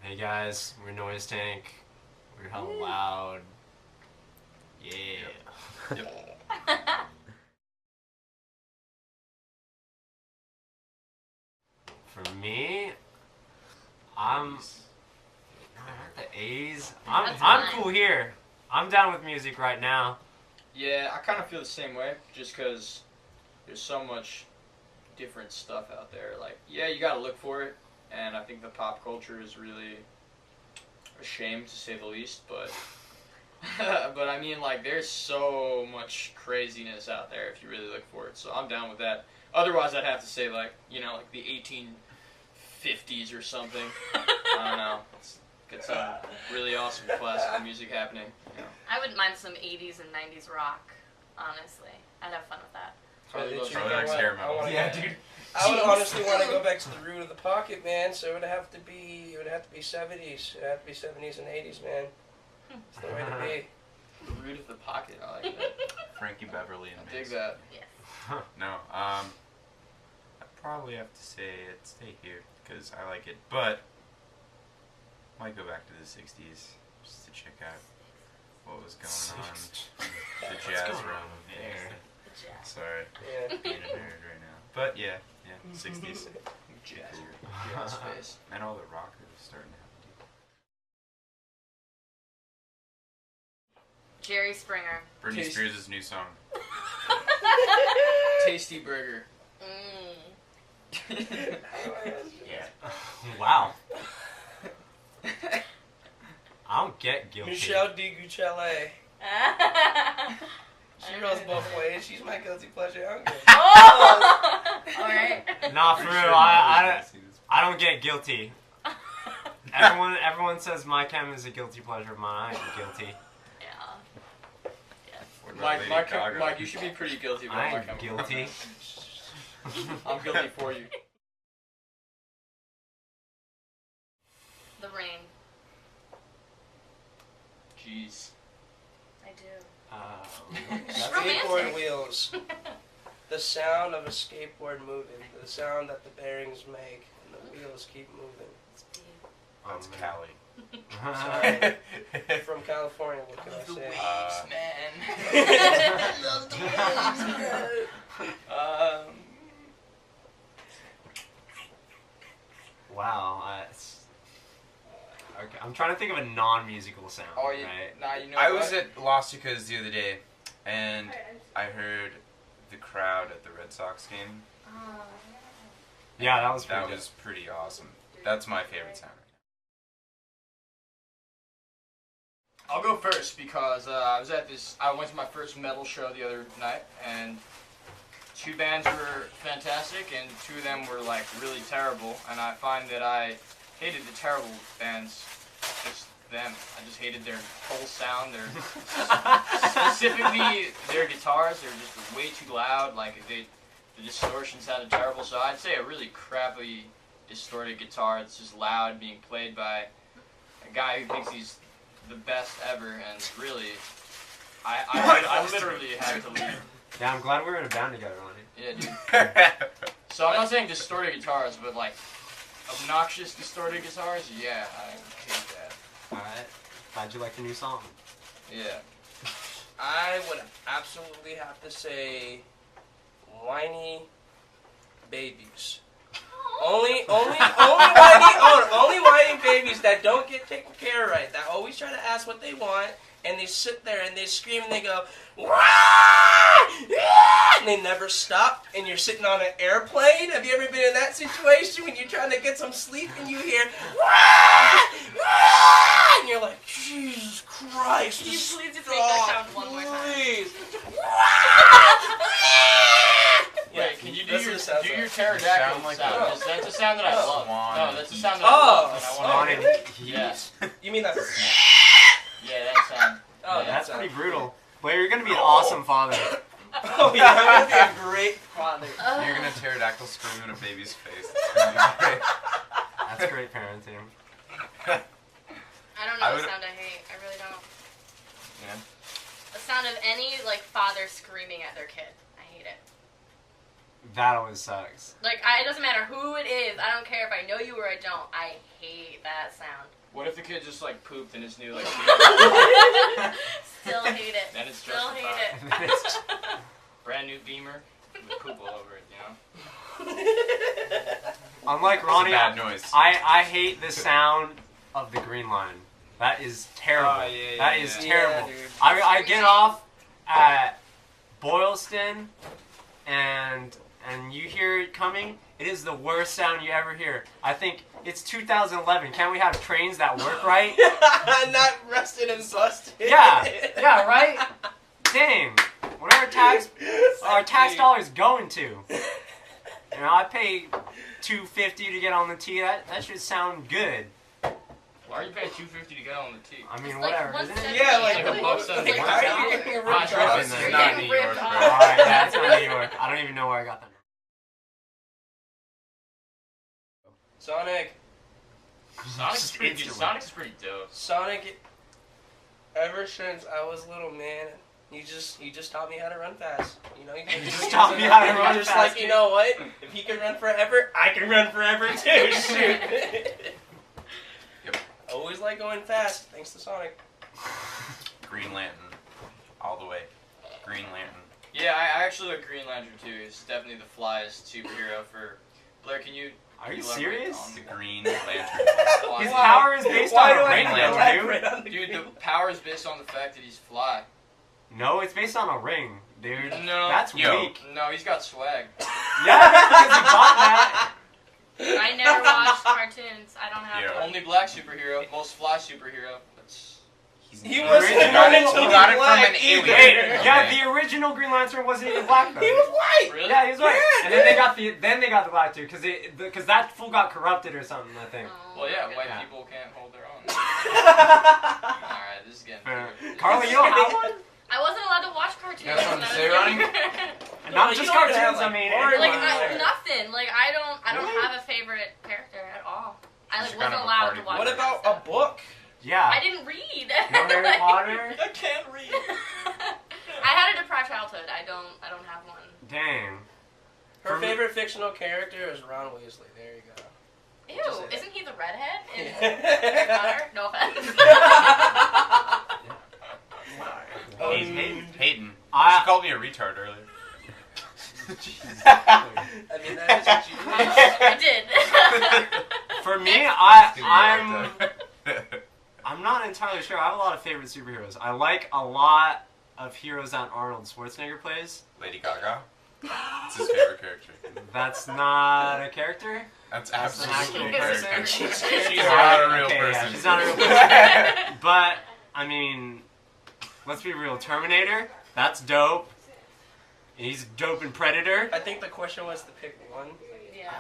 Hey guys, we're Noize Tank. We're hella loud. Yeah. Yep. For me, I'm at the A's. I'm cool here. I'm down with music right now. Yeah, I kind of feel the same way, just because there's so much different stuff out there. Like, yeah, you gotta look for it, and I think the pop culture is really a shame, to say the least, but but I mean, like, there's so much craziness out there if you really look for it, so I'm down with that. Otherwise, I'd have to say, like, you know, like the 1850s or something. I don't know. Get some really awesome classical music happening. You know. I wouldn't mind some 80s and 90s rock, honestly. I'd have fun with that. Yeah, dude. I would honestly want to go back to the root of the pocket, man. So it would have to be 70s. It would have to be 70s and 80s, man. It's the way to be. The root of the pocket. I like that. Frankie Beverly and I dig Mace. that. Yes. No, I'd probably have to say it stay here because I like it, but might go back to the '60s just to check out what was going on. The jazz room. Yeah. The jazz. Sorry, Yeah. being a nerd right now. But yeah, '60s. Jazz. Cool. Jazz face. And all the rockers starting to have to do. Jerry Springer. Britney Taste- Spears' new song. Tasty burger. Yeah. Wow. I don't get guilty. Michelle DiGucciale. She rolls both ways. She's my guilty pleasure. I'm good. Oh! Alright. Nah, for real, I don't get guilty. Everyone says my chem is a guilty pleasure of mine. I ain't guilty. Yeah. Yes. What about Lady Gaga? Mike, you should be pretty guilty about I My ain't Chemical guilty. Romance. I'm guilty for you. The Rain. Jeez. I do. Skateboard romantic. wheels. The sound of a skateboard moving. The sound that the bearings make and the wheels keep moving. It's big. That's man. Cali. Sorry. From California, what can I The say? waves, man. I love the waves, man. Wow. Okay, I'm trying to think of a non-musical sound. Oh, right? nah, you know I what? was at Las Vegas the other day, and I heard the crowd at the Red Sox game. Oh, Yeah, that was pretty That good. was pretty awesome. That's my favorite sound. I'll go first because I went to my first metal show the other night, and two bands were fantastic, and two of them were like really terrible. And I find that I hated the terrible bands, just them. I just hated their whole sound. Their specifically their guitars. They were just way too loud. Like the distortion sounded terrible. So I'd say a really crappy distorted guitar. It's just loud, being played by a guy who thinks he's the best ever, and really, I literally had to leave. Yeah, I'm glad we're in a band together, Lenny. Yeah, dude. So I'm not saying distorted guitars, but like obnoxious distorted guitars. Yeah, I hate that. Alright. Glad you like the new song. Yeah. I would absolutely have to say whiny babies. Only whiny babies that don't get taken care of right. That always try to ask what they want, and they sit there and they scream and they go, "Wah! Ah!" And they never stop. And you're sitting on an airplane. Have you ever been in that situation when you're trying to get some sleep and you hear, "Wah! Ah!" and you're like, Jesus Christ! Can you just please just make that stop, sound one more time? please. Wait, can you do That's your what it sounds do your like. pterodactyl Sound like sound? a- That's a sound that I love. Swan. No, that's a sound that I love. And I Oh, wanna- oh, really? Yes. You mean that? Yeah, that sound. Oh, Yeah, That's sounds pretty brutal. But you're gonna be an awesome father. Oh yeah, I'm gonna be a great father. You're gonna pterodactyl scream in a baby's face. It's gonna be great. That's great parenting. I don't know I what would- sound I hate. I really don't. Yeah. The sound of any like father screaming at their kid. I hate it. That always sucks. Like, it doesn't matter who it is. I don't care if I know you or I don't. I hate that sound. What if the kid just like pooped in his new like? Still hate it. Then it's Still hate justified. it. Brand new Beamer with poop all over it, you know. Unlike It's a Ronnie, bad noise. I hate the sound of the green line. That is terrible. Oh, yeah, That yeah, is yeah. terrible. Yeah, dude. I get off at Boylston, and you hear it coming. It is the worst sound you ever hear. I think it's 2011. Can't we have trains that work right? Not rusted and busted. Yeah, right? Dang. What are our tax dollars going to? You know, I pay $2.50 to get on the T. That should sound good. Why are you paying $2.50 to get on the T? I mean, It's whatever, like isn't it? Yeah, like, Like a buck cents. Like, how are you getting Ah, ripped sure, off? it's You're not getting New York, ripped bro. off. Alright, that's not New York. I don't even know where I got that. Sonic. Sonic's pretty good. Instantly. Sonic's pretty dope. Sonic. Ever since I was little, man, you just taught me how to run fast. You know, you just taught me how to run just fast, like, you know what? If he can run forever, I can run forever too. Shoot. Yep. Always like going fast, thanks to Sonic. Green Lantern. All the way. Green Lantern. Yeah, I actually like Green Lantern too. He's definitely the flyest superhero for. Blair, can you? Are you elaborate serious? on The the Green Lantern. Why? His power is based Why on do a I ring, need to Lantern, elaborate on the Dude, the green- power is based on the fact that he's fly. No, it's based on a ring, dude. No. That's Yo. weak. No, he's got swag. Yeah, because he bought that. I never watched cartoons. I don't have Yeah. one. Only black superhero, most fly superhero. That's He The wasn't original- born he until got he it from black an either. alien. Yeah, the original Green Lantern wasn't even black though. He was white. really. Yeah, he was white. Yeah, and then dude. they got the black dude because that fool got corrupted or something. I think. Oh, Well, yeah, my white Yeah. people can't hold their own. All right, this is getting. Fair. weird. Carly, you don't have one? I wasn't allowed to watch cartoons. You got something when to I say, was Ronnie? younger. Not you just don't have, cartoons. like, I mean, Mario everyone. Like, Nothing. Like I don't Really? have a favorite character at all. I You're wasn't kind of a allowed party to watch. What that about stuff. a book? Yeah. I didn't read. No Harry Like- Potter. I can't read. I had a deprived childhood. I don't have one. Dang. Her For me- favorite fictional character is Ron Weasley. There you go. Ew, Just say isn't he the redhead in Yeah. Harry Potter? No offense. Oh, Hayden. She I, called me a retard earlier. I mean, that is what you I did. for me, I'm not entirely sure. I have a lot of favorite superheroes. I like a lot of heroes that Arnold Schwarzenegger plays. Lady Gaga. It's his favorite character. That's not a character. That's That's an absolutely actual a person. character. She's She's not a real Okay, yeah, person. she's not a real person. But I mean, let's be real. Terminator. That's dope. He's dope in Predator. I think the question was to pick one. Yeah.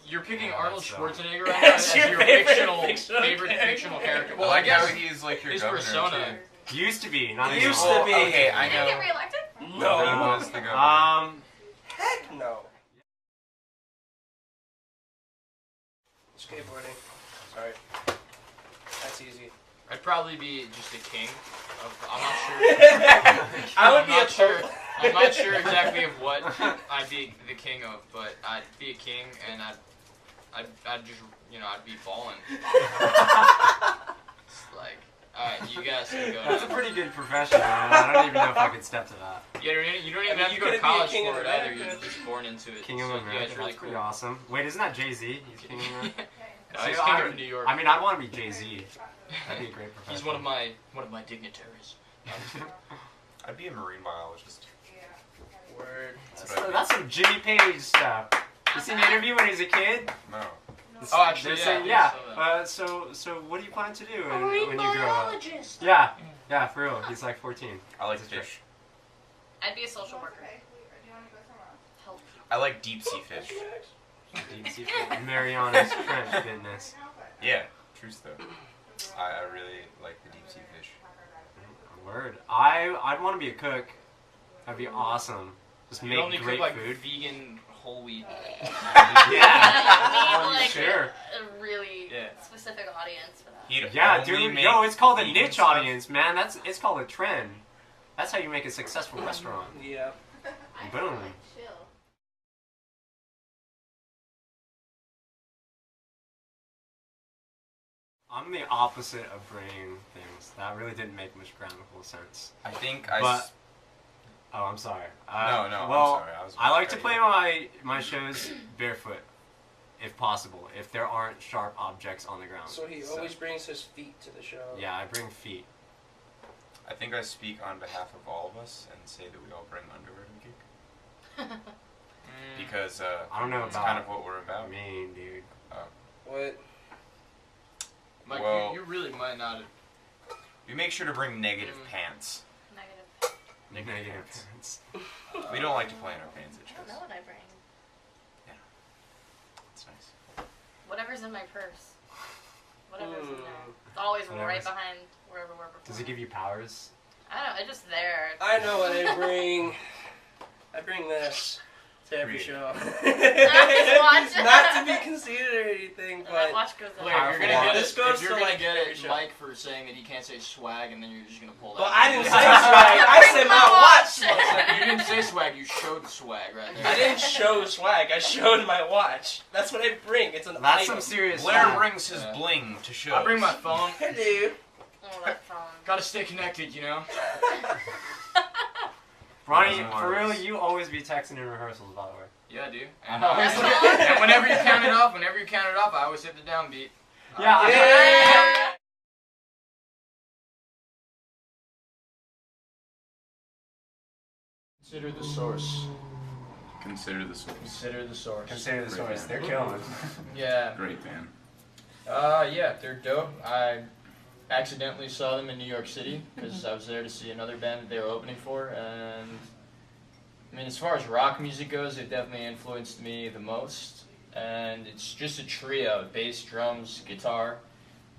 You're picking Yeah, Arnold that's, Schwarzenegger right now That's as your your favorite fictional character. fictional character. I Well, I like how guess he's like your his governor persona. too. Used to be, not Used anymore. to be. Okay, I Did he get know. reelected? He No. was the governor. Heck no. Skateboarding. Sorry. That's easy. I'd probably be just a king. I'm not sure. I would I'm be not a sure. I'm not sure exactly of what I'd be the king of, but I'd be a king and I'd just I'd be balling. It's like, alright, you guys can go. That's a now. pretty good profession, man. I don't even know if I could step to that. Yeah, you don't even I mean, have you to go to couldn't be a college king of for it either. America. You're just born into it. King of So, America. Yeah, it's really That's cool. pretty awesome. Wait, isn't that Jay-Z? He's King of America? No, he's See, king I- of New York. I mean, I'd want to be Jay-Z. That'd be a great profession. He's one of my dignitaries. I'd be a marine biologist. Word. That's what I'd be. That's some Jimmy Page stuff. You seen the interview when he was a kid? No. Oh, actually, They're yeah, saying, I saw that. so what do you plan to do when you grow up? Yeah, for real. He's like 14. I like That's fish. I'd be a social worker. Help people. I like deep sea fish. Deep sea Mariana's Trench business. Yeah, true stuff. I really like the deep sea fish. Word. I'd want to be a cook. That'd be awesome. Just You make only great cook like food. vegan whole wheat. Yeah. You need, like, Sure. a really Yeah. specific audience for that. He'd Yeah, only dude. make Yo, it's called a vegan niche stuff. audience, man. It's called a trend. That's how you make a successful restaurant. Yeah. Boom. I'm the opposite of bringing things. That really didn't make much grammatical sense. I think But- Oh, I'm sorry. No, Well, I'm sorry. I like to cut play you. my shows barefoot, if possible, if there aren't sharp objects on the ground. So he always brings his feet to the show. Yeah, I bring feet. I think I speak on behalf of all of us and say that we all bring underwear to the gig. Because I don't know it's about kind of what we're about. me, dude. What? Mike, Well- you really might not. We make sure to bring negative pants. Negative. Negative pants. We don't like to play in our pants at I don't know shows. what I bring. It's nice. Whatever's in my purse. Whatever's in there. Hmm. It's always right Whatever's- behind wherever we're performing. Does it give you powers? I don't know. It's just there. I know what I bring. I bring this to every Read. show. watch. Not to be conceited or anything, And that but watch goes up. Look, if you're gonna Powerful. get This it, goes if you're to, gonna like, get every it, show. Mike for saying that he can't say swag, and then you're just gonna pull that. but I didn't say Yeah. swag. I said my watch. watch. You didn't say swag. You showed swag right there. I didn't show swag. I showed my watch. That's what I bring. It's an That's item. some serious Blair swag. brings his Yeah. bling to shows. I bring my phone. Hello. Oh, that phone. Gotta stay connected, you know. Ronnie, Doesn't for work. real, you always be texting in rehearsals, by the way. Yeah, dude. And, Oh, I always that's look all? at- and whenever you count it off, I always hit the downbeat. Yeah, Yeah. Consider the source. Consider the source. Consider the source. Consider the Great source. band. They're killing. Yeah. Great band. Yeah, they're dope. I accidentally saw them in New York City because I was there to see another band that they were opening for, and I mean, as far as rock music goes, it definitely influenced me the most. And it's just a trio: bass, drums, guitar,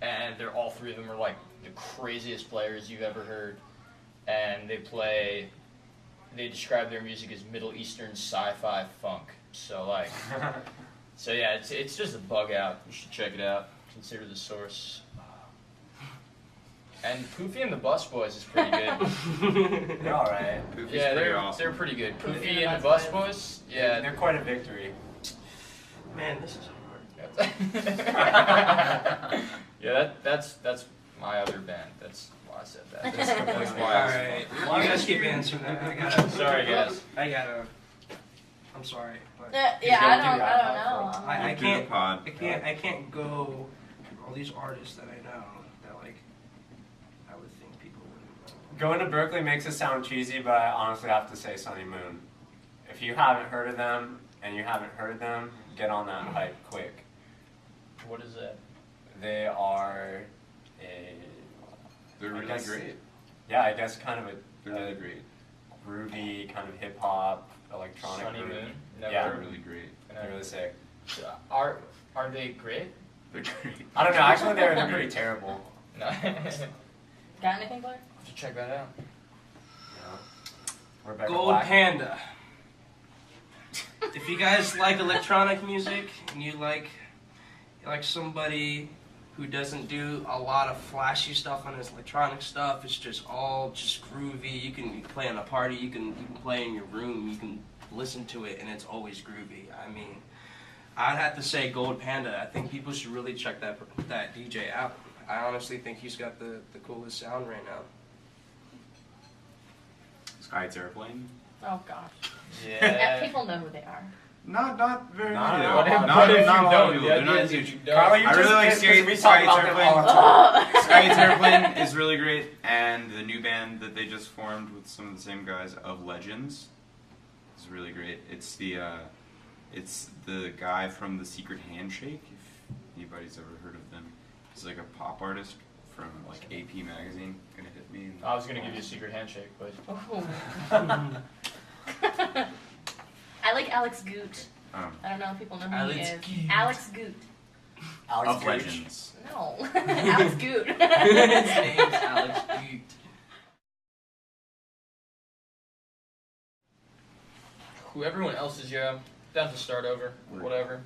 and they're all three of them are like the craziest players you've ever heard. And they describe their music as Middle Eastern sci-fi funk. So like. So yeah, it's just a bug out. You should check it out. Consider the source. And Poofy and the Bus Boys is pretty good. They're alright. Poofy's Yeah, pretty they're awesome. they're pretty good. Poofy Poofy and and the the Bus Bus Boys. Yeah. They're quite a victory. Man, this is hard. Yeah, that's my other band. That's why I said that. That's why I Alright, you guys keep answering that. I gotta. Sorry, guys. I gotta. I'm sorry, but Yeah, I don't know. I Do the can't. pod. I can't go all these artists that I know that like I would think people wouldn't know. Going to Berkeley makes it sound cheesy, but I honestly have to say Sunny Moon. If you haven't heard of them, and you haven't heard them, get on that hype quick. What is that? They are a... They're I really guess- great. Yeah, I guess kind of They're really great. groovy, kind of hip-hop, electronic Sunny groove. Moon. Yeah. They're really great. They're really sick. Are they great? They're great. I don't know, actually they're pretty terrible. No. Have Got anything, Blair? to check that out. You know? Rebecca Gold Black. Panda. If you guys like electronic music and you like somebody who doesn't do a lot of flashy stuff on his electronic stuff, it's just all just groovy. You can play in a party, you can play in your room, you can listen to it, and it's always groovy. I mean, I'd have to say Gold Panda. I think people should really check that DJ out. I honestly think he's got the coolest sound right now. Sky's Airplane. Oh gosh. Yeah. People know who they are. Not very Not many. at though. all. Not What if you not a lot of don't? people. The They're not idea is huge. if you don't. Carly, you I just really like did 'cause Sky's we talk about them Airplane. all the time. Ugh. Sky's Airplane is really great, and the new band that they just formed with some of the same guys, Of Legends, is really great. It's the guy from The Secret Handshake, if anybody's ever heard of them. He's like a pop artist from like AP magazine. Gonna hit me. In the I was gonna give you a secret handshake, but I like Alex Goot. Um, I don't know if people know who Alex he is. Goot. Alex Goot. Alex of Gooch. Legends. No. Alex Goot. His name's Alex Butte. who everyone else is, yeah, down to start over, Word. whatever.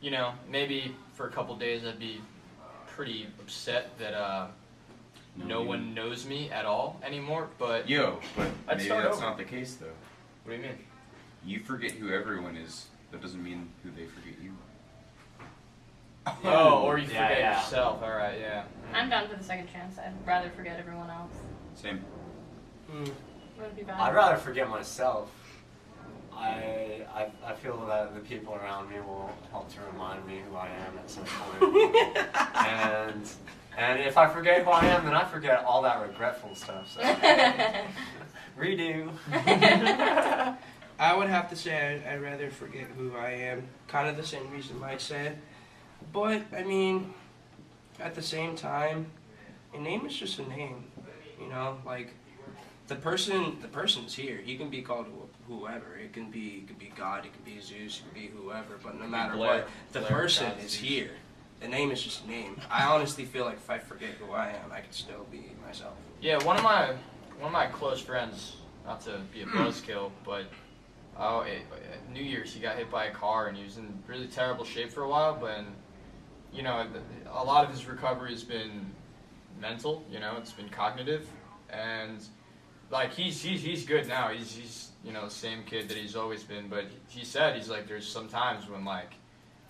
You know, maybe for a couple days I'd be pretty upset that no one knows me at all anymore, but Yo, but I'd maybe start that's over. not the case though. what do you mean? You forget who everyone is. That doesn't mean who they forget you. Oh, or you Yeah, forget yeah. yourself. All right, yeah. I'm down for the second chance. I'd rather forget everyone else. Same. Would be bad. I'd rather forget myself. I feel that the people around me will help to remind me who I am at some point. and if I forget who I am, then I forget all that regretful stuff. So redo. I would have to say I'd rather forget who I am. Kind of the same reason Mike said. But, I mean, at the same time, a name is just a name. You know, like, the person's here. He can be called whoever. It can be God, it can be Zeus, it can be whoever. But no matter Blair. what, the Blair, person God, is Zeus. here. The name is just a name. I honestly feel like if I forget who I am, I can still be myself. Yeah, one of my close friends, not to be a buzzkill, but at New Year's he got hit by a car and he was in really terrible shape for a while. But you know, a lot of his recovery has been mental. You know, it's been cognitive, and like he's good now. He's you know the same kid that he's always been. But he said he's like there's some times when like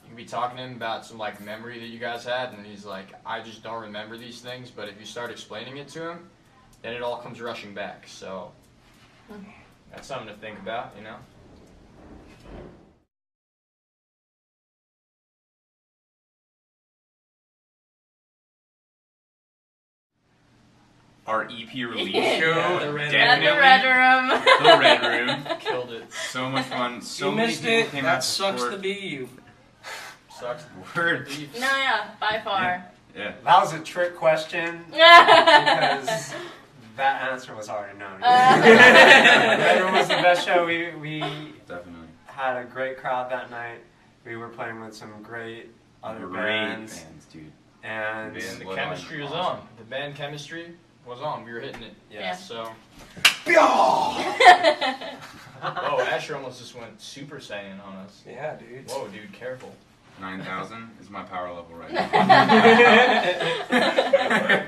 you can be talking to him about some like memory that you guys had, and he's like I just don't remember these things. But if you start explaining it to him, then it all comes rushing back. So that's something to think about, you know. Our EP release Yeah, show, the Red definitely. At the Red Room. The Red Room. Killed it. So much fun. So you many missed people it. came That out to sucks support. to be you. Sucks. Word. No, yeah, by far. Yeah. That was a trick question because that answer was already known. Red Room was the best show. We Definitely. had a great crowd that night. We were playing with some great other Great bands. dude. And Band. The What chemistry was awesome. on. The band chemistry was on. We were hitting it. Yeah. So. Whoa, Asher almost just went Super Saiyan on us. Yeah, dude. Whoa, dude, careful. 9,000 is my power level right now.